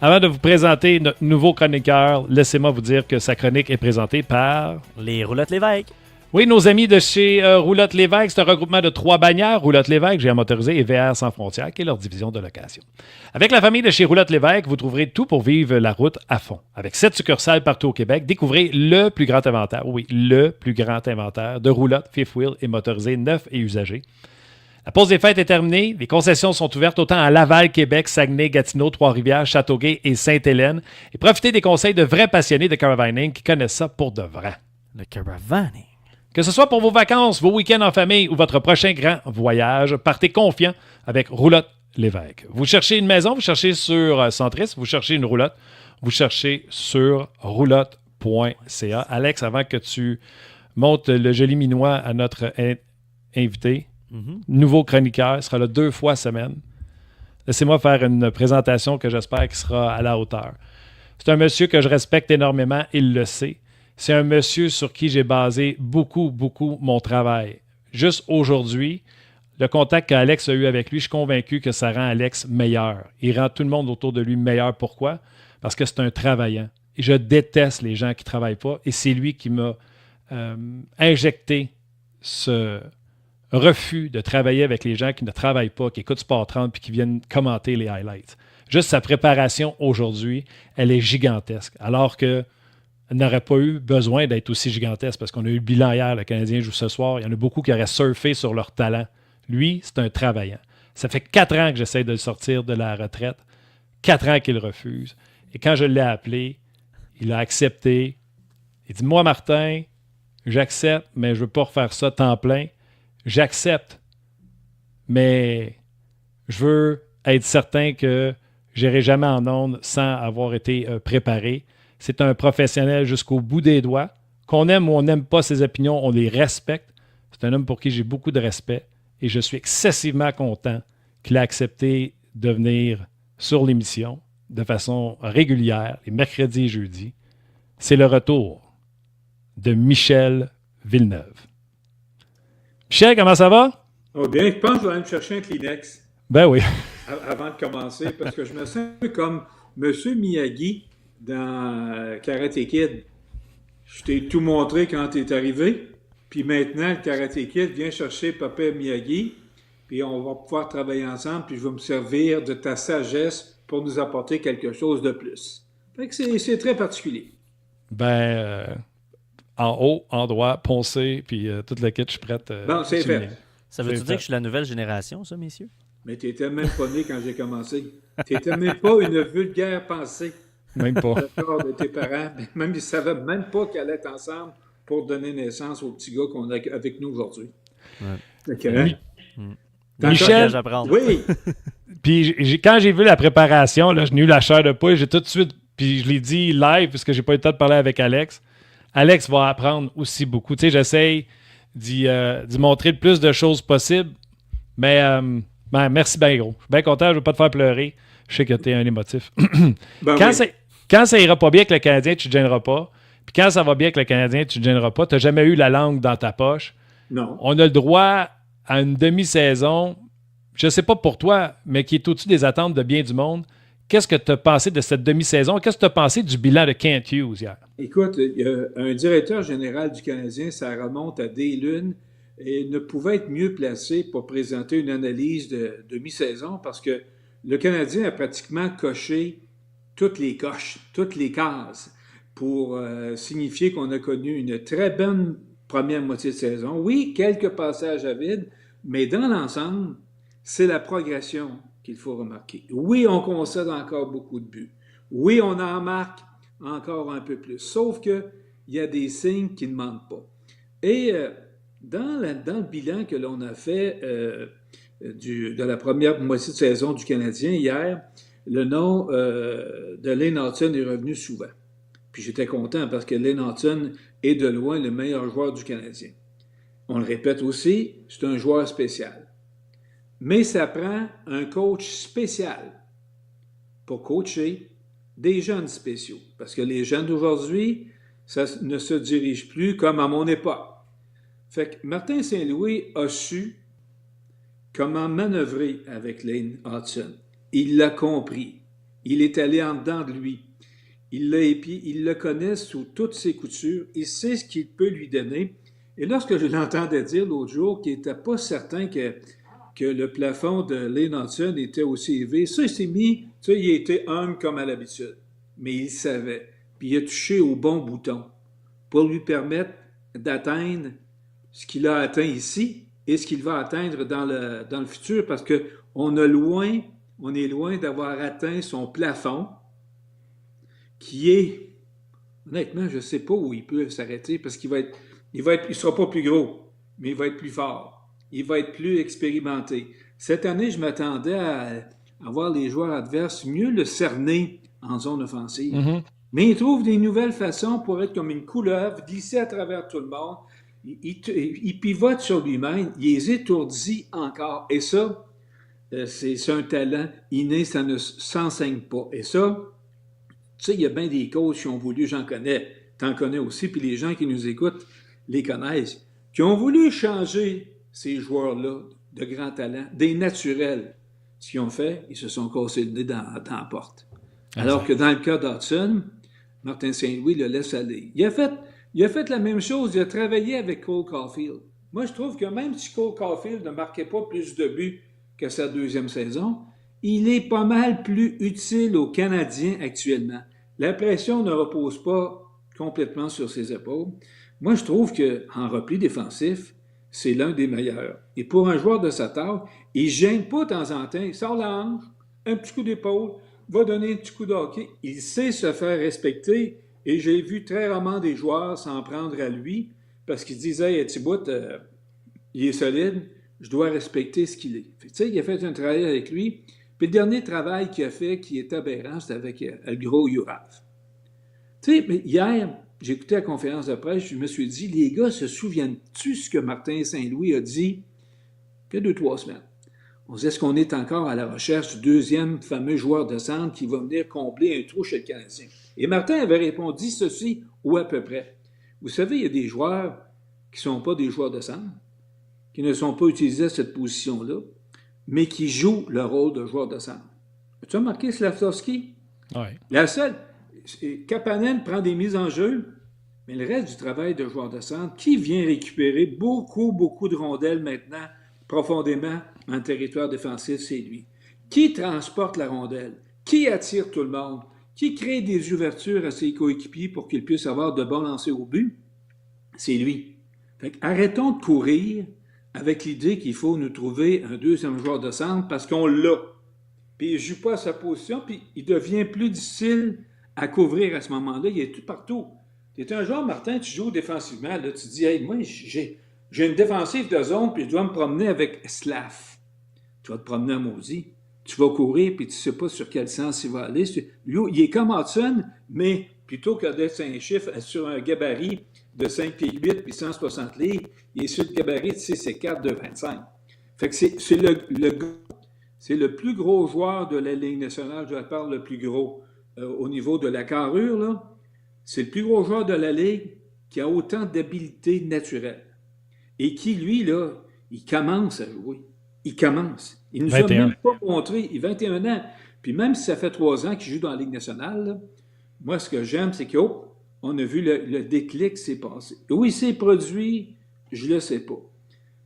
Avant de vous présenter notre nouveau chroniqueur, laissez-moi vous dire que sa chronique est présentée par... Les Roulottes Lévesque. Oui, nos amis de chez Roulotte Lévesque, c'est un regroupement de 3 bannières, Roulotte Lévesque, GA Motorisé et VR Sans Frontières, qui est leur division de location. Avec la famille de chez Roulotte Lévesque, vous trouverez tout pour vivre la route à fond. Avec 7 succursales partout au Québec, découvrez le plus grand inventaire, oui, le plus grand inventaire de roulottes, fifth wheel et motorisés neufs et usagés. La pause des fêtes est terminée. Les concessions sont ouvertes autant à Laval, Québec, Saguenay, Gatineau, Trois-Rivières, Châteauguay et Sainte-Hélène. Et profitez des conseils de vrais passionnés de caravaning qui connaissent ça pour de vrai. Le caravaning. Que ce soit pour vos vacances, vos week-ends en famille ou votre prochain grand voyage, partez confiant avec Roulotte Lévesque. Vous cherchez une maison, vous cherchez sur Centris, vous cherchez une roulotte, vous cherchez sur roulotte.ca. Alex, avant que tu montes le joli minois à notre invité, nouveau chroniqueur, sera là 2 fois semaine. Laissez-moi faire une présentation que j'espère qui sera à la hauteur. C'est un monsieur que je respecte énormément, il le sait. C'est un monsieur sur qui j'ai basé beaucoup mon travail. Juste aujourd'hui, le contact qu'Alex a eu avec lui, je suis convaincu que ça rend Alex meilleur. Il rend tout le monde autour de lui meilleur. Pourquoi? Parce que c'est un travaillant. Et je déteste les gens qui ne travaillent pas. Et c'est lui qui m'a injecté ce refus de travailler avec les gens qui ne travaillent pas, qui écoutent Sport 30 puis qui viennent commenter les highlights. Juste sa préparation aujourd'hui, elle est gigantesque. Alors que elle n'aurait pas eu besoin d'être aussi gigantesque parce qu'on a eu le bilan hier, le Canadien joue ce soir. Il y en a beaucoup qui auraient surfé sur leur talent. Lui, c'est un travaillant. Ça fait 4 ans que j'essaie de le sortir de la retraite. 4 ans qu'il refuse. Et quand je l'ai appelé, il a accepté. Il dit, moi, Martin, j'accepte, mais je ne veux pas refaire ça temps plein. J'accepte, mais je veux être certain que je n'irai jamais en onde sans avoir été préparé. C'est un professionnel jusqu'au bout des doigts. Qu'on aime ou on n'aime pas ses opinions, on les respecte. C'est un homme pour qui j'ai beaucoup de respect et je suis excessivement content qu'il a accepté de venir sur l'émission de façon régulière, les mercredis et jeudis. C'est le retour de Michel Villeneuve. Michel, comment ça va? Oh bien, je pense que je vais aller me chercher un Kleenex. Ben oui. Avant de commencer, parce que je me sens un peu comme M. Miyagi dans Karate Kid. Je t'ai tout montré quand tu es arrivé, puis maintenant, le Karate Kid vient chercher Papa Miyagi, puis on va pouvoir travailler ensemble, puis je vais me servir de ta sagesse pour nous apporter quelque chose de plus. Fait que c'est très particulier. En haut, en droit, poncé, puis toute la kit, je suis prête. Bon, c'est fait. Ça veut-tu dire que je suis la nouvelle génération, ça, messieurs? Mais tu n'étais même pas né quand j'ai commencé. Tu n'étais même pas une vulgaire pensée. Même pas. De tes parents. Même ils ne savaient même pas qu'ils allaient être ensemble pour donner naissance au petit gars qu'on a avec nous aujourd'hui. Ouais. Michel, oui. Puis quand j'ai vu la préparation, là, je n'ai eu la chair de poule, j'ai tout de suite, puis je l'ai dit live, parce que j'ai pas eu le temps de parler avec Alex. Alex va apprendre aussi beaucoup. Tu sais, j'essaye d'y montrer le plus de choses possible, mais merci bien gros. Je suis bien content, je ne veux pas te faire pleurer. Je sais que tu es un émotif. Quand ça ira pas bien avec le Canadien, tu ne te gêneras pas. Puis quand ça va bien avec le Canadien, tu ne te gêneras pas. Tu n'as jamais eu la langue dans ta poche. Non. On a le droit à une demi-saison, je ne sais pas pour toi, mais qui est au-dessus des attentes de bien du monde. Qu'est-ce que tu as pensé de cette demi-saison? Qu'est-ce que tu as pensé du bilan de Kent Hughes hier? Écoute, un directeur général du Canadien, ça remonte à des lunes et ne pouvait être mieux placé pour présenter une analyse de demi-saison parce que le Canadien a pratiquement coché toutes les coches, toutes les cases pour signifier qu'on a connu une très bonne première moitié de saison. Oui, quelques passages à vide, mais dans l'ensemble, c'est la progression qu'il faut remarquer. Oui, on concède encore beaucoup de buts. Oui, on en marque encore un peu plus. Sauf qu'il y a des signes qui ne mentent pas. Et dans le bilan que l'on a fait de la première moitié de saison du Canadien hier, le nom de Lane Hutton est revenu souvent. Puis j'étais content parce que Lane Hutton est de loin le meilleur joueur du Canadien. On le répète aussi, c'est un joueur spécial. Mais ça prend un coach spécial pour coacher des jeunes spéciaux. Parce que les jeunes d'aujourd'hui, ça ne se dirige plus comme à mon époque. Fait que Martin Saint-Louis a su comment manœuvrer avec Lane Hutton. Il l'a compris. Il est allé en dedans de lui. Il le connaît sous toutes ses coutures. Il sait ce qu'il peut lui donner. Et lorsque je l'entendais dire l'autre jour qu'il n'était pas certain que le plafond de Lane Hudson était aussi élevé, ça, il s'est mis, tu sais, il était humble comme à l'habitude. Mais il savait. Puis il a touché au bon bouton pour lui permettre d'atteindre ce qu'il a atteint ici et ce qu'il va atteindre dans le futur, parce qu'on est loin d'avoir atteint son plafond, qui est, honnêtement, je ne sais pas où il peut s'arrêter, parce qu'il il sera pas plus gros, mais il va être plus fort. Il va être plus expérimenté. Cette année, je m'attendais à voir les joueurs adverses mieux le cerner en zone offensive. Mm-hmm. Mais il trouve des nouvelles façons pour être comme une couleuvre, glisser à travers tout le monde. Il pivote sur lui-même, il les étourdit encore. Et ça, c'est un talent inné, ça ne s'enseigne pas. Et ça, tu sais, il y a bien des coachs qui ont voulu, j'en connais, t'en connais aussi, puis les gens qui nous écoutent les connaissent, qui ont voulu changer ces joueurs-là de grand talent, des naturels. Ce qu'ils ont fait, ils se sont cassés le nez dans la porte. Alors que dans le cas d'Hudson, Martin Saint-Louis le laisse aller. Il a fait la même chose, il a travaillé avec Cole Caulfield. Moi, je trouve que même si Cole Caulfield ne marquait pas plus de buts que sa deuxième saison, il est pas mal plus utile aux Canadiens actuellement. La pression ne repose pas complètement sur ses épaules. Moi, je trouve qu'en repli défensif, c'est l'un des meilleurs. Et pour un joueur de sa taille, il ne gêne pas de temps en temps. Il sort la hanche, un petit coup d'épaule, va donner un petit coup de hockey. Il sait se faire respecter. Et j'ai vu très rarement des joueurs s'en prendre à lui parce qu'ils disaient « Hey, Thibaut, il est solide, je dois respecter ce qu'il est. » Tu sais, il a fait un travail avec lui. Puis le dernier travail qu'il a fait, qui est aberrant, c'est avec le gros Juraj. Tu sais, mais hier, j'ai écouté la conférence de presse, je me suis dit, les gars se souviennent-tu ce que Martin Saint-Louis a dit il y a 2-3 semaines? On se dit, est-ce qu'on est encore à la recherche du deuxième fameux joueur de centre qui va venir combler un trou chez le Canadien? Et Martin avait répondu ceci, ou à peu près. Vous savez, il y a des joueurs qui ne sont pas des joueurs de centre, qui ne sont pas utilisés à cette position-là, mais qui jouent le rôle de joueur de centre. As-tu remarqué Slafkovský? Oui. La seule, Kapanen prend des mises en jeu, mais le reste du travail de joueur de centre, qui vient récupérer beaucoup de rondelles maintenant, profondément en territoire défensif, c'est lui. Qui transporte la rondelle? Qui attire tout le monde? Qui crée des ouvertures à ses coéquipiers pour qu'ils puissent avoir de bons lancers au but? C'est lui. Fait arrêtons de courir avec l'idée qu'il faut nous trouver un deuxième joueur de centre parce qu'on l'a. Puis il ne joue pas à sa position, puis il devient plus difficile à couvrir à ce moment-là. Il est tout partout. Tu es un joueur, Martin, tu joues défensivement. Là, tu te dis, hey, moi, j'ai une défensive de zone, puis je dois me promener avec Slav. Tu vas te promener à maudit. Tu vas courir, puis tu ne sais pas sur quel sens il va aller. Lui, il est comme Hudson, mais plutôt que d'être un chiffre sur un gabarit de 5 pieds 8 puis 160 livres, il est sur le gabarit de 6 et 4 de 25. Fait que c'est le plus gros joueur de la Ligue nationale, je parle le plus gros au niveau de la carrure, là. C'est le plus gros joueur de la Ligue qui a autant d'habileté naturelle. Et qui, lui, là, il commence à jouer. Il commence. Il ne nous a même pas montré. Il a 21 ans. Puis même si ça fait 3 ans qu'il joue dans la Ligue nationale, là, moi, ce que j'aime, c'est qu'on a vu le déclic s'est passé. Où il s'est produit, je ne le sais pas.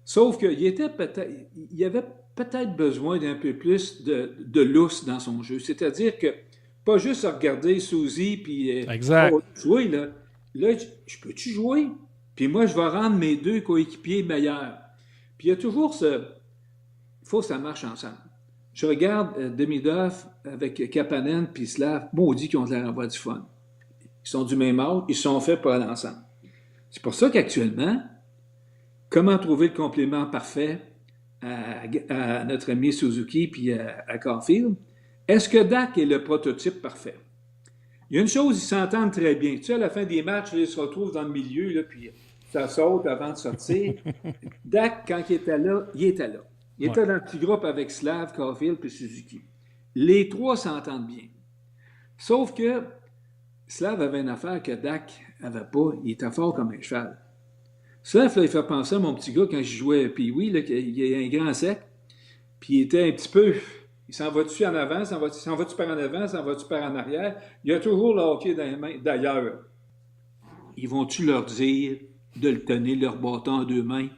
Sauf qu'il il avait peut-être besoin d'un peu plus de lousse dans son jeu. C'est-à-dire que pas juste à regarder Suzy puis jouer, là. Là, je peux-tu jouer? Puis moi, je vais rendre mes 2 coéquipiers meilleurs. Puis il y a toujours il faut que ça marche ensemble. Je regarde Demidov avec Kapanen puis Slav, maudit qu'ils ont l'air d'avoir du fun. Ils sont du même âge, ils sont faits pour aller ensemble. C'est pour ça qu'actuellement, comment trouver le complément parfait à notre ami Suzuki puis à Caulfield? Est-ce que Dak est le prototype parfait? Il y a une chose, ils s'entendent très bien. Tu sais, à la fin des matchs, ils se retrouvent dans le milieu, là, puis ça saute avant de sortir. Dak, quand il était là, il était là. Il était dans le petit groupe avec Slav, Caulfield et Suzuki. Les 3 s'entendent bien. Sauf que Slav avait une affaire que Dak n'avait pas. Il était fort comme un cheval. Slav, là, il fait penser à mon petit gars quand je jouais à Pee-Wee, là, qu'il y a un grand sec, puis il était un petit peu... Il s'en va-tu en avant, s'en va-tu par en avant, s'en va-tu par en arrière? Il y a toujours le hockey dans les mains. D'ailleurs, ils vont-tu leur dire de le tenir, leur bâton à deux mains?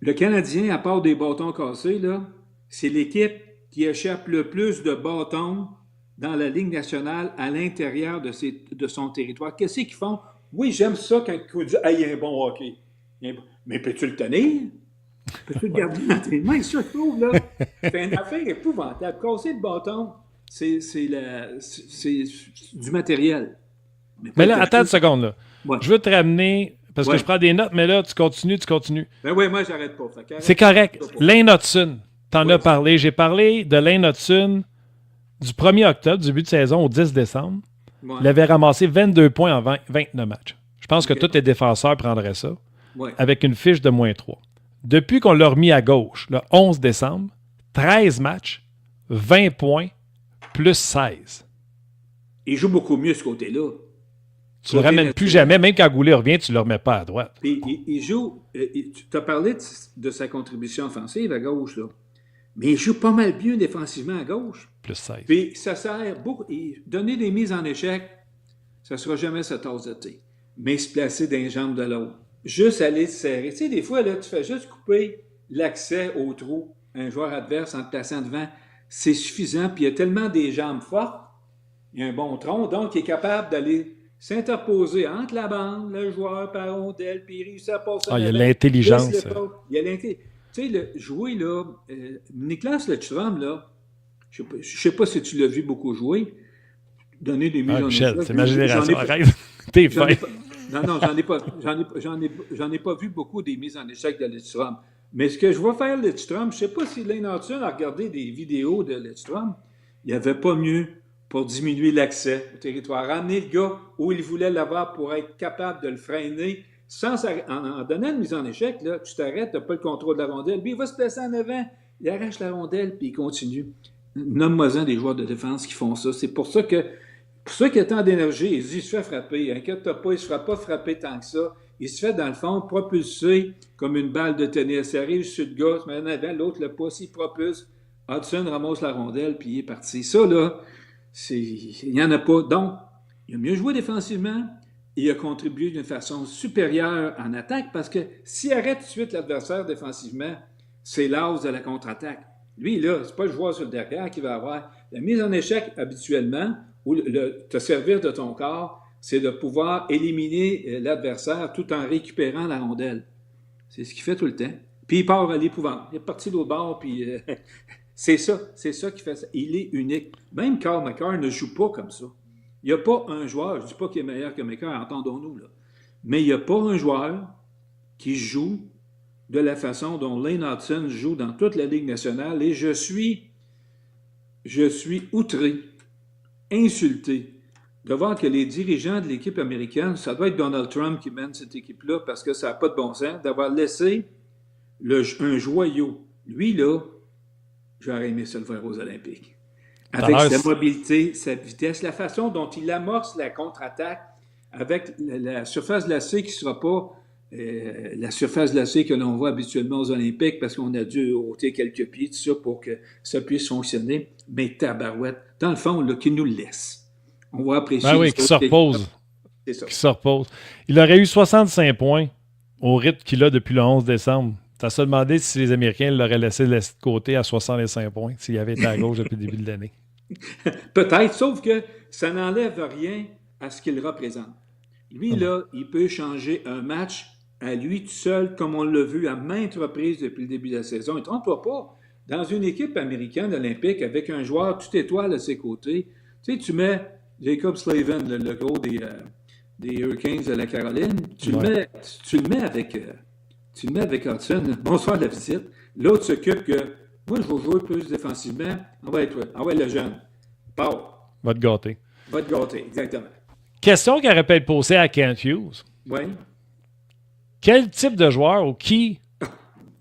Le Canadien, à part des bâtons cassés, là, c'est l'équipe qui échappe le plus de bâtons dans la Ligue nationale à l'intérieur de son territoire. Qu'est-ce qu'ils font? Oui, j'aime ça quand ils disent « Hey, il y a un bon hockey. » Mais peux-tu le tenir? Peux-tu le garder dans tes mains? Ça, je trouve, là, c'est une affaire épouvantable. Casser le bâton, c'est du matériel. Mais là, attends une seconde, là. Ouais. Je veux te ramener, parce que je prends des notes, mais là, tu continues. Ben oui, moi, j'arrête pas. C'est correct. Lane Hudson, t'en as parlé. J'ai parlé de Lane Hudson du 1er octobre, début de saison, au 10 décembre. Ouais. Il avait ramassé 22 points en 29 matchs. Je pense que tous les défenseurs prendraient ça, avec une fiche de -3. Depuis qu'on l'a remis à gauche, le 11 décembre, 13 matchs, 20 points, plus 16. Il joue beaucoup mieux ce côté-là. Tu ne le ramènes plus jamais. Même quand Goulet revient, tu ne le remets pas à droite. Puis, il joue... tu as parlé de sa contribution offensive à gauche, là. Mais il joue pas mal mieux défensivement à gauche. Plus 16. Puis ça sert beaucoup... Donner des mises en échec, ça ne sera jamais sa tasse de thé. Mais se placer dans les jambes de l'autre. Juste aller se serrer. Tu sais, des fois, là, tu fais juste couper l'accès au trou à un joueur adverse en te plaçant devant. C'est suffisant. Puis il y a tellement des jambes fortes. Il y a un bon tronc. Donc, il est capable d'aller s'interposer entre la bande, le joueur par rondelle, puis il réussit à passer. Il y a l'intelligence. Il y a l'intelligence. Tu sais, jouer, là, Niklas Lidstrom, là, je ne sais pas si tu l'as vu beaucoup jouer, donner des mises en échec. C'est ma génération, arrête. T'es fin. Non, j'en ai pas vu beaucoup des mises en échec de Lidstrom. Mais ce que je vois faire Lidstrom, je ne sais pas si Lane Hudson a regardé des vidéos de Lidstrom, il n'y avait pas mieux pour diminuer l'accès au territoire. Ramener le gars où il voulait l'avoir pour être capable de le freiner. En donnant une mise en échec, là, tu t'arrêtes, tu n'as pas le contrôle de la rondelle. Puis il va se placer en avant, il arrache la rondelle, puis il continue. Nomme-moi-en des joueurs de défense qui font ça. C'est pour ça qu'il y a tant d'énergie. Il se fait frapper. Inquiète-toi pas, il ne se fera pas frapper tant que ça. Il se fait, dans le fond, propulser comme une balle de tennis. Il arrive sur le gars, se met en avant, l'autre le pousse, il propulse. Hudson ramasse la rondelle, puis il est parti. Ça, là, il n'y en a pas. Donc, il a mieux joué défensivement. Il a contribué d'une façon supérieure en attaque parce que s'il arrête tout de suite l'adversaire défensivement, c'est l'as de la contre-attaque. Lui, là, c'est pas le joueur sur le derrière qui va avoir. La mise en échec, habituellement, ou te servir de ton corps, c'est de pouvoir éliminer l'adversaire tout en récupérant la rondelle. C'est ce qu'il fait tout le temps. Puis il part à l'épouvante. Il est parti de l'autre bord, puis c'est ça qui fait ça. Il est unique. Même Carl McCarr ne joue pas comme ça. Il n'y a pas un joueur, je ne dis pas qu'il est meilleur que McCarr, entendons-nous, là, mais il n'y a pas un joueur qui joue de la façon dont Lane Hudson joue dans toute la Ligue nationale et je suis outré, insulté de voir que les dirigeants de l'équipe américaine, ça doit être Donald Trump qui mène cette équipe-là parce que ça n'a pas de bon sens, d'avoir laissé un joyau. Lui, là, j'aurais aimé ça le voir aux Olympiques. Avec sa mobilité, sa vitesse, la façon dont il amorce la contre-attaque avec la surface glacée qui ne sera pas la surface glacée que l'on voit habituellement aux Olympiques parce qu'on a dû ôter quelques pieds, tout ça, pour que ça puisse fonctionner. Mais tabarouette, dans le fond, là, qu'il nous le laisse. On va apprécier. Ben oui, qu'il se repose. C'est ça. Qu'il se repose. Il aurait eu 65 points au rythme qu'il a depuis le 11 décembre. Tu as se demandé si les Américains l'auraient laissé de côté à 65 points s'il avait été à gauche depuis le début de l'année. Peut-être, sauf que ça n'enlève rien à ce qu'il représente. Lui, là, il peut changer un match à lui tout seul, comme on l'a vu à maintes reprises depuis le début de la saison. Et trompe-toi pas, dans une équipe américaine olympique avec un joueur tout étoile à ses côtés, tu sais, tu mets Jacob Slavin, le gros des Hurricanes de la Caroline, tu le mets avec Hudson. Bonsoir la visite. L'autre s'occupe que moi, je vais jouer plus défensivement. Envoie le jeune. Pars. Va te gâter. Va te gâter, exactement. Question qui aurait pu être posée à Kent Hughes. Oui. Quel type de joueur ou qui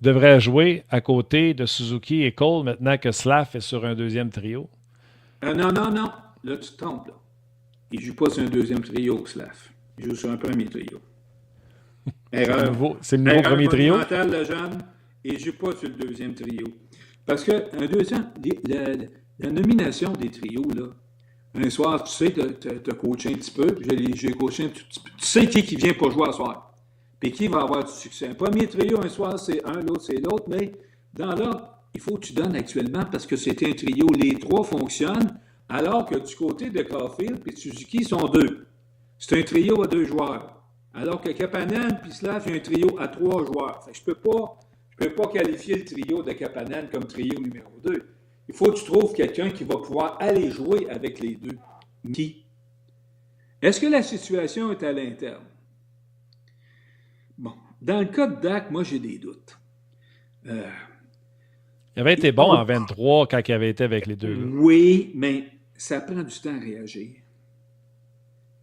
devrait jouer à côté de Suzuki et Cole maintenant que Slav est sur un deuxième trio? Non. Là, tu te trompes. Là. Il ne joue pas sur un deuxième trio, Slav. Il joue sur un premier trio. Erreur. C'est le nouveau premier trio? Le jeune, et il ne joue pas sur le deuxième trio. Parce que, un deuxième, la nomination des trios, là, un soir, tu sais, tu as coaché un petit peu, j'ai coaché un petit peu. Tu sais qui vient pour jouer à soir, puis qui va avoir du succès. Un premier trio, un soir, c'est un, l'autre, c'est l'autre, mais dans l'ordre, il faut que tu donnes actuellement parce que c'est un trio. Les trois fonctionnent, alors que du côté de Caulfield et Suzuki sont deux. C'est un trio à 2 joueurs. Alors que Kapanen et Slav, il y a un trio à 3 joueurs. Fait que je peux pas qualifier le trio de Kapanen comme trio numéro 2. Il faut que tu trouves quelqu'un qui va pouvoir aller jouer avec les deux. Qui? Est-ce que la situation est à l'interne? Bon, dans le cas de Dak, moi, j'ai des doutes. Il avait été bon en 23 quand il avait été avec les deux. Là. Oui, mais ça prend du temps à réagir.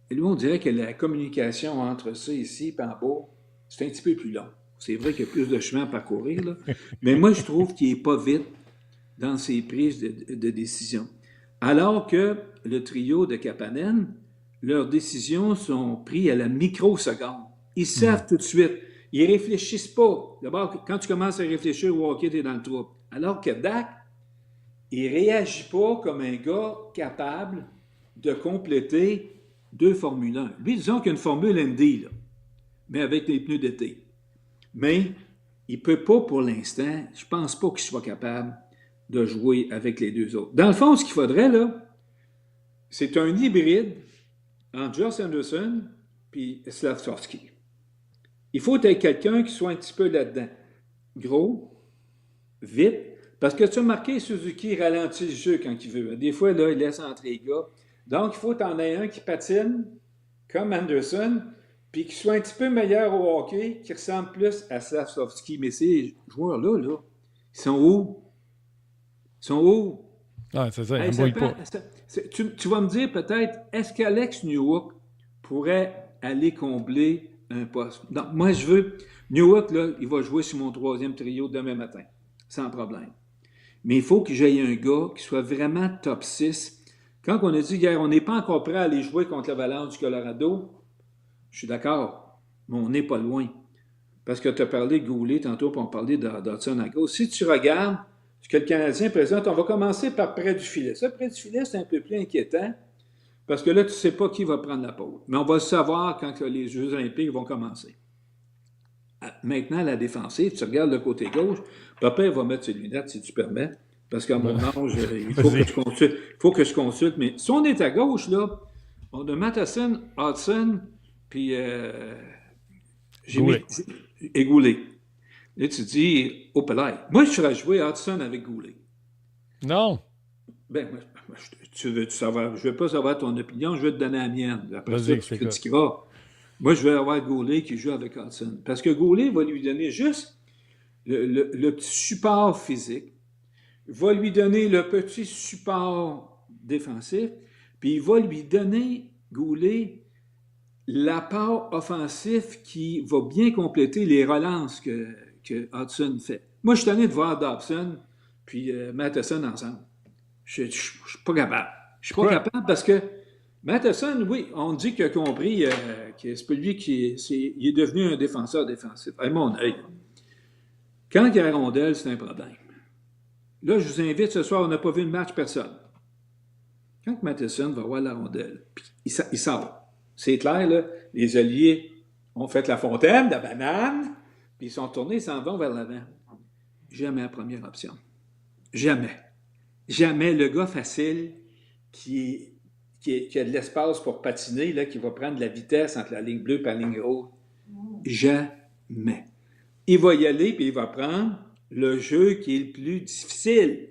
Et lui, on dirait que la communication entre ça ici et en bas, c'est un petit peu plus long. C'est vrai qu'il y a plus de chemin à parcourir, là. Mais moi, je trouve qu'il n'est pas vite dans ses prises de décision. Alors que le trio de Kapanen, leurs décisions sont prises à la microseconde. Ils savent tout de suite. Ils ne réfléchissent pas. D'abord, quand tu commences à réfléchir au hockey, tu es dans le trouble. Alors que Dak, il ne réagit pas comme un gars capable de compléter 2 Formule 1. Lui, disons qu'il y a une Formule ND, là, mais avec des pneus d'été. Mais il ne peut pas, pour l'instant, je ne pense pas qu'il soit capable de jouer avec les deux autres. Dans le fond, ce qu'il faudrait, là, c'est un hybride entre Josh Anderson et Slavkovski. Il faut être quelqu'un qui soit un petit peu là-dedans. Gros, vite, parce que tu as remarqué, Suzuki ralentit le jeu quand il veut. Des fois, là, il laisse entrer les gars. Donc, il faut que tu en aies un qui patine, comme Anderson, puis qui soit un petit peu meilleur au hockey, qui ressemble plus à Slavkovski. Mais ces joueurs-là, là, ils sont où? Ils sont où? Ah, c'est ça, Hey, il ne pas. Tu vas me dire peut-être, est-ce qu'Alex Newhook pourrait aller combler un poste? Donc, moi, je veux... Newhook, là, il va jouer sur mon 3e trio demain matin, sans problème. Mais il faut que j'aille un gars qui soit vraiment top 6. Quand on a dit hier, on n'est pas encore prêt à aller jouer contre l'Avalanche du Colorado, je suis d'accord, mais on n'est pas loin. Parce que tu as parlé de Goulet tantôt, puis on parlait d'Hudson à gauche. Si tu regardes ce que le Canadien présente, on va commencer par près du filet. Ça, près du filet, c'est un peu plus inquiétant, parce que là, tu ne sais pas qui va prendre la pause. Mais on va le savoir quand les Jeux olympiques vont commencer. Maintenant, la défensive, tu regardes le côté gauche, papa va mettre ses lunettes, si tu permets, parce qu'à mon âge, il faut que je consulte. Mais si on est à gauche, là, on a Matheson, Hudson, puis et Goulet. Là, tu dis, oh, palais. Moi, je ferais jouer Hudson avec Goulet. Non. Ben, moi, tu veux savoir, je ne veux pas savoir ton opinion, je vais te donner la mienne. Après ça, tu critiqueras. Moi, je vais avoir Goulet qui joue avec Hudson. Parce que Goulet va lui donner juste le petit support physique, va lui donner le petit support défensif, puis il va lui donner, Goulet, l'apport offensif qui va bien compléter les relances que Hudson fait. Moi, je suis tanné de voir Dobson puis Matheson ensemble. Je ne suis pas capable. Je suis pas capable parce que Matheson, oui, on dit qu'il a compris que c'est pas lui il est devenu un défenseur défensif. À mon œil. Quand il y a la rondelle, c'est un problème. Là, je vous invite ce soir, on n'a pas vu le match, personne. Quand Matheson va voir la rondelle, puis il sort. C'est clair, là, les alliés ont fait la fontaine, la banane, puis ils sont tournés, ils s'en vont vers l'avant. Jamais la première option. Jamais. Jamais le gars facile qui a de l'espace pour patiner, là, qui va prendre de la vitesse entre la ligne bleue et la ligne rouge. Jamais. Il va y aller, puis il va prendre le jeu qui est le plus difficile.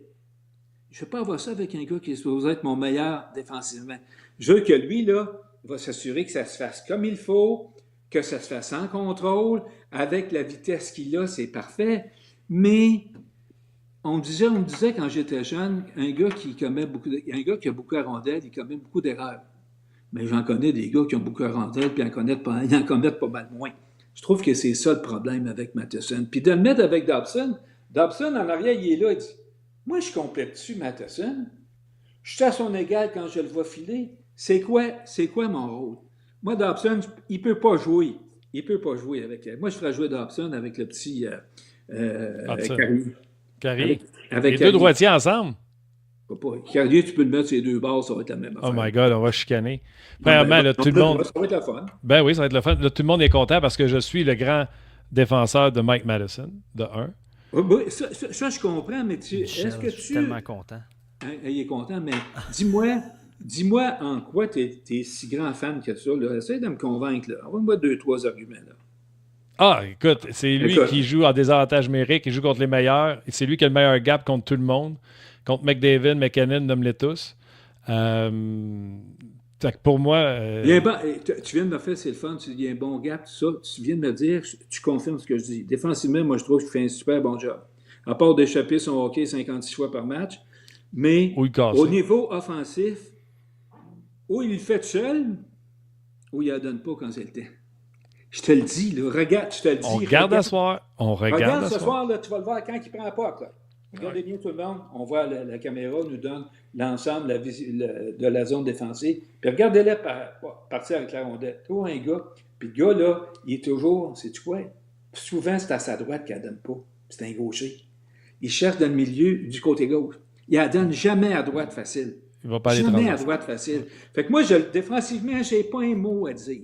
Je ne veux pas avoir ça avec un gars qui est supposé être mon meilleur défensivement. Je veux que lui, là, va s'assurer que ça se fasse comme il faut, que ça se fasse en contrôle, avec la vitesse qu'il a, c'est parfait. Mais on me disait quand j'étais jeune, un gars qui a beaucoup à rondelles, il commet beaucoup d'erreurs. Mais j'en connais des gars qui ont beaucoup à rondelles, puis ils en commettent pas mal moins. Je trouve que c'est ça le problème avec Matheson. Puis de le mettre avec Dobson en arrière, il est là, il dit « Moi, je complète-tu Matheson? Je suis à son égal quand je le vois filer. C'est quoi mon rôle? Moi, Dobson, il peut pas jouer. Il peut pas jouer avec... Moi, je ferais jouer Dobson avec le petit Carew. Carrier. Avec Les deux droitiers ensemble? Carrier, tu peux le mettre sur les deux bords, ça va être la même affaire. Oh my God, on va chicaner. Premièrement, là, tout le monde... Ça va être la fun. Ben oui, ça va être le fun. Là, tout le monde est content parce que je suis le grand défenseur de Mike Madison, de 1. Oui, ça, je comprends, mais Michel, est-ce que je suis tellement content. Il est content, mais dis-moi en quoi tu es si grand fan que ça. Là. Essaye de me convaincre. Envoie-moi 2-3 arguments. Là. Ah, écoute, c'est lui qui joue en désavantage numérique, qui joue contre les meilleurs. Et c'est lui qui a le meilleur gap contre tout le monde. Contre McDavid, McKinnon, nomme-les tous. Pour moi... tu viens de me faire, c'est le fun, il y a un bon gap, tout ça. Tu viens de me dire, tu confirmes ce que je dis. Défensivement, moi, je trouve qu'il fait un super bon job. À part d'échapper son hockey 56 fois par match. Mais au niveau offensif, ou il le fait tout seul, ou il ne la donne pas quand c'est le temps. Je te le dis, là, regarde, je te le dis. On regarde à soir. Regarde ce soir, là, tu vas le voir quand il prend la POC. Là. Regardez bien tout le monde. On voit la caméra nous donne l'ensemble de la zone défensive. Puis regardez-le partir avec la rondelle. Toujours un gars. Puis le gars, là, il est toujours, sais-tu quoi? Souvent, c'est à sa droite qu'il ne la donne pas. C'est un gaucher. Il cherche dans le milieu du côté gauche. Il ne la donne jamais à droite facile. Il va pas jamais à droite facile. Fait que moi, défensivement, je n'ai pas un mot à dire.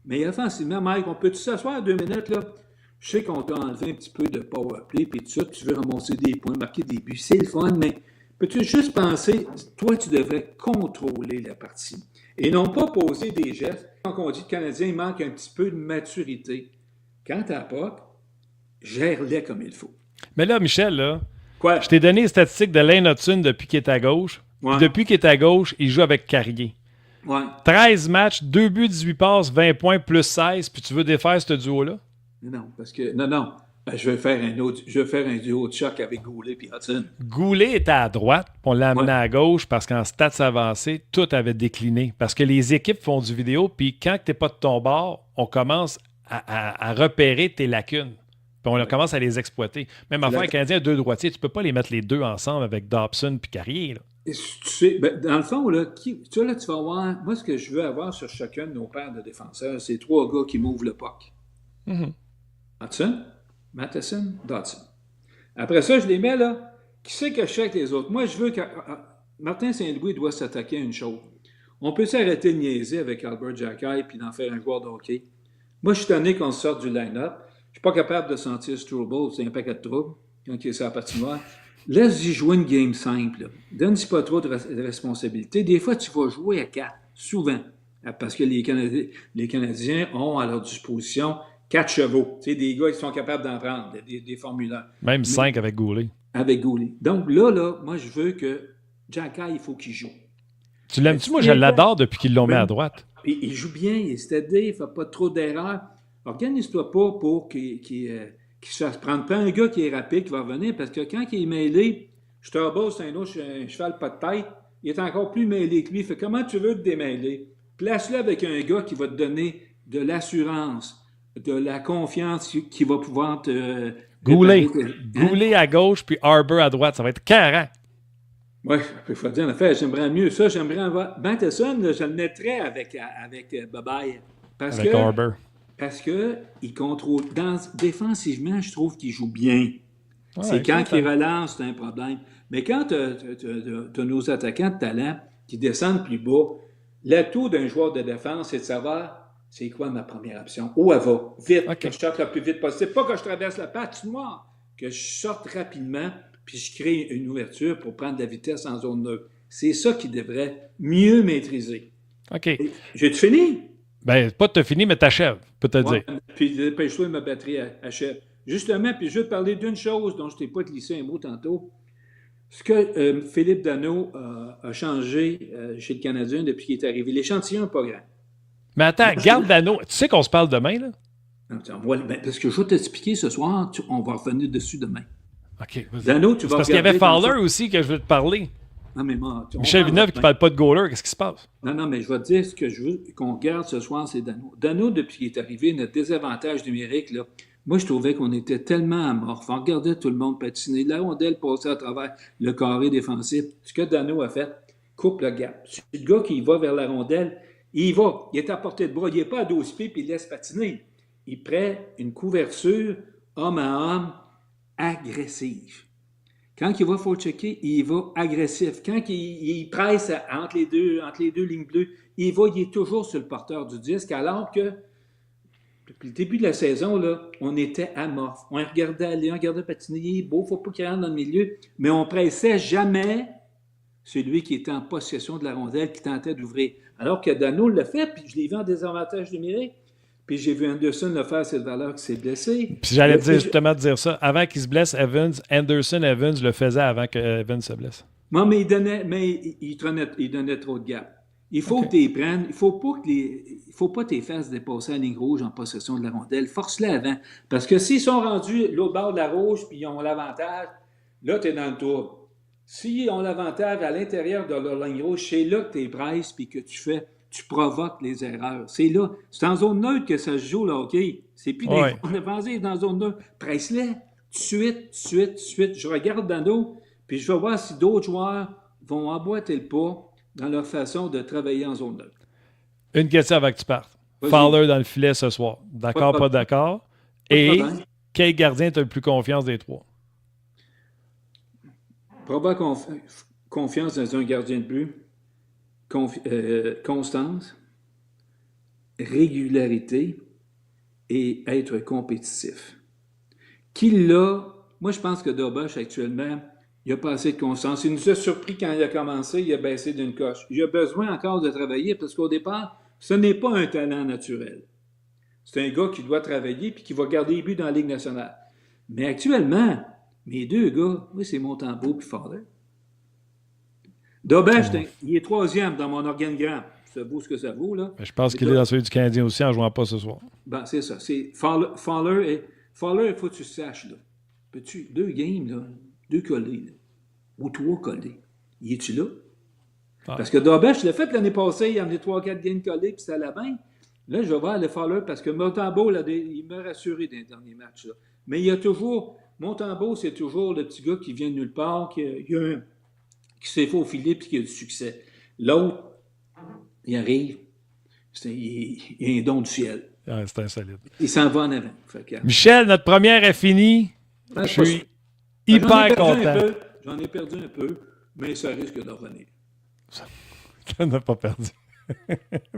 Mais offensivement, Mike, on peut-tu s'asseoir 2 minutes, là? Je sais qu'on t'a enlevé un petit peu de power play, puis tout ça, tu veux ramasser des points, marquer des buts. C'est le fun, mais peux-tu juste penser, toi, tu devrais contrôler la partie et non pas poser des gestes. Quand on dit que le Canadien, il manque un petit peu de maturité. Quand t'as pas, gère-les comme il faut. Mais là, Michel, là, quoi? Je t'ai donné les statistiques de Lane Hudson depuis qu'il est à gauche. Ouais. Depuis qu'il est à gauche, il joue avec Carrier. Ouais. 13 matchs, 2 buts, 18 passes, 20 points, plus 16, puis tu veux défaire ce duo-là? Non, parce que... Non. Ben, je vais faire un duo de choc avec Goulet et Hudson. Goulet était à droite, puis on l'a amené à gauche parce qu'en stats avancés, tout avait décliné. Parce que les équipes font du vidéo, puis quand tu n'es pas de ton bord, on commence à repérer tes lacunes. Puis on commence à les exploiter. Même affaire, le Canadien a 2 droitiers, tu ne peux pas les mettre les deux ensemble avec Dobson puis Carrier. Là. Tu sais, dans le fond, là, tu vas voir, moi, ce que je veux avoir sur chacun de nos paires de défenseurs, c'est 3 gars qui m'ouvrent le puck. Mm-hmm. Hudson, Matheson, Dodson. Après ça, je les mets là. Qui c'est que je fais avec les autres? Moi, je veux que Martin Saint-Louis doit s'attaquer à une chose. On peut s'arrêter de niaiser avec Albert Jacquet puis d'en faire un joueur de hockey. Moi, je suis tanné qu'on sorte du line-up. Je suis pas capable de sentir Struble, c'est un paquet de troubles quand il est sur la patinoire. Laisse-y jouer une game simple. Donne-y pas trop de responsabilité. Des fois, tu vas jouer à 4, souvent, parce que les Canadiens ont à leur disposition 4 chevaux. Tu sais, des gars qui sont capables d'en prendre, des formulaires. Même 5 avec Goulet. Avec Goulet. Donc là, moi, je veux que Jacquet, il faut qu'il joue. Tu l'aimes-tu? Moi, je l'adore depuis qu'ils l'ont mis à droite. Puis il joue bien, il est steady, il ne fait pas trop d'erreurs. Organise-toi pas pour qu'il se fasse prendre. Pas un gars qui est rapide, qui va revenir, parce que quand il est mêlé, Starball, c'est un cheval pas de tête, il est encore plus mêlé que lui. Fait comment tu veux te démêler? Place-le avec un gars qui va te donner de l'assurance, de la confiance, qui va pouvoir te... Goulet à gauche, puis Harbour à droite. Ça va être carré. Oui, il faut dire en effet, j'aimerais mieux ça. J'aimerais avoir... Matheson, je le mettrais avec Babaye. Avec Harbour. Parce qu'il contrôle. Défensivement, je trouve qu'il joue bien. Ouais, c'est quand il relance, c'est un problème. Mais quand tu as nos attaquants de talent qui descendent plus bas, l'atout d'un joueur de défense, c'est de savoir c'est quoi ma première option. Où elle va? Vite, que je sorte le plus vite possible. Pas que je traverse la patinoire, que je sorte rapidement, puis je crée une ouverture pour prendre de la vitesse en zone neutre. C'est ça qu'il devrait mieux maîtriser. OK. J'ai-tu fini? Ben, pas de te finir, mais t'achèves, peut te dire. Puis dépêche-toi, ma batterie achève. Justement, puis je veux te parler d'une chose dont je ne t'ai pas glissé un mot tantôt. Ce que Philippe Danault a changé chez le Canadien depuis qu'il est arrivé. L'échantillon n'est pas grand. Mais attends, garde Danault. Tu sais qu'on se parle demain, là? Non, parce que je vais t'expliquer ce soir, on va revenir dessus demain. OK. Danault, tu vas parce qu'il y avait Fowler aussi que je veux te parler. Non, mais moi, Michel Villeneuve qui ne parle pas de goaler, qu'est-ce qui se passe? Non, mais je vais te dire ce que je veux qu'on regarde ce soir, c'est Danault. Danault, depuis qu'il est arrivé, notre désavantage numérique, là, moi, je trouvais qu'on était tellement amorphe. On regardait tout le monde patiner. La rondelle passait à travers le carré défensif. Ce que Danault a fait, coupe le gap. C'est le gars qui va vers la rondelle, il y va. Il est à portée de bras. Il n'est pas à 12 pieds puis il laisse patiner. Il prend une couverture homme à homme agressive. Quand il va forechecker, il va agressif. Quand il presse entre les deux lignes bleues, il est toujours sur le porteur du disque, alors que depuis le début de la saison, là, on était amorphe. On regardait aller, on regardait patiner, il est beau, il ne faut pas qu'il rentre dans le milieu, mais on pressait jamais celui qui était en possession de la rondelle, qui tentait d'ouvrir. Alors que Dano l'a fait, puis je l'ai vu en désavantage numérique. Puis j'ai vu Anderson le faire cette valeur qui s'est blessé. Puis j'allais justement dire ça. Avant qu'il se blesse, Anderson Evans le faisait avant que Evans se blesse. Non, mais il donnait trop de gap. Il faut que tu les prennes. Il faut pas tes fesses dépasser la ligne rouge en possession de la rondelle. Force-les avant. Parce que s'ils sont rendus l'autre bord de la rouge puis ils ont l'avantage, là, tu es dans le tour. S'ils ont l'avantage à l'intérieur de leur ligne rouge, c'est là que tu es presses puis que tu provoques les erreurs. C'est là. C'est en zone neutre que ça se joue, le hockey. C'est plus on a pensé dans zone neutre. Presse-les. Tout de suite. Je regarde Dano, puis je vais voir si d'autres joueurs vont emboîter le pas dans leur façon de travailler en zone neutre. Une question avant que tu partes. Fowler dans le filet ce soir. D'accord, pas d'accord? Et quel gardien tu as le plus confiance des trois? Probablement confiance dans un gardien de but. Constance, régularité et être compétitif. Moi je pense que Dobosh actuellement, il a pas assez de constance. Il nous a surpris quand il a commencé, il a baissé d'une coche. Il a besoin encore de travailler parce qu'au départ, ce n'est pas un talent naturel. C'est un gars qui doit travailler et qui va garder les buts dans la Ligue nationale. Mais actuellement, mes deux gars, moi c'est Montembeault et Fowler. Dobosh, il est troisième dans mon organigramme. Ça vaut ce que ça vaut, là. Je pense qu'il est dans celui du Canadien aussi en ne jouant pas ce soir. Ben, c'est ça. C'est Fowler, il faut que tu saches, là. Peux-tu, 2 games, là, 2 collés, là, ou 3 collés. Y es-tu là? Ah. Parce que Dobosh, je l'ai fait l'année passée, il a amené 3-4 games collés, puis c'était à la main. Là, je vais voir le Fowler parce que Montembeault, il m'a rassuré dans les derniers matchs, là. Mais il y a toujours, Montembeault, c'est toujours le petit gars qui vient de nulle part, qui s'est faufilé puis qui a du succès. L'autre, il arrive, il a un don du ciel. Ah, c'est insolite. Il s'en va en avant. Michel, notre première est finie. Je suis hyper content. J'en ai perdu un peu, mais ça risque de revenir. Tu n'as pas perdu.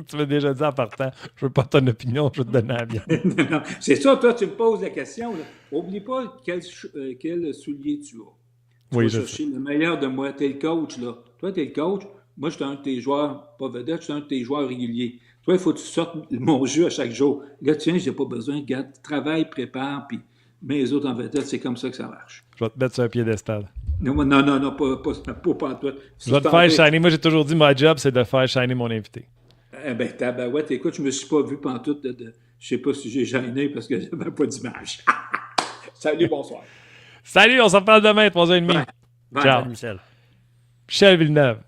Tu m'as déjà dit en partant, je veux pas ton opinion, je vais te donner la mienne. Non, c'est ça, toi, tu me poses la question. N'oublie pas quel soulier tu as. Tu vas chercher le meilleur de moi. Tu es le coach, là. Toi, tu es le coach. Moi, je suis un de tes joueurs, pas vedette, je suis un de tes joueurs réguliers. Toi, il faut que tu sortes mon jeu à chaque jour. Là, tiens, je n'ai pas besoin. Regarde, travaille, prépare, puis mets les autres en vedette. C'est comme ça que ça marche. Je vais te mettre sur un piédestal. Non, pas toi. Je vais te faire shiner. Moi, j'ai toujours dit, my job, c'est de faire shiner mon invité. Eh bien, tabarouette, écoute, je ne me suis pas vu pantoute je ne sais pas si j'ai gêné parce que je n'avais pas d'image. Salut, bonsoir. Salut, on s'en parle demain, 3h30. Bye. Ciao. Michel. Michel Villeneuve.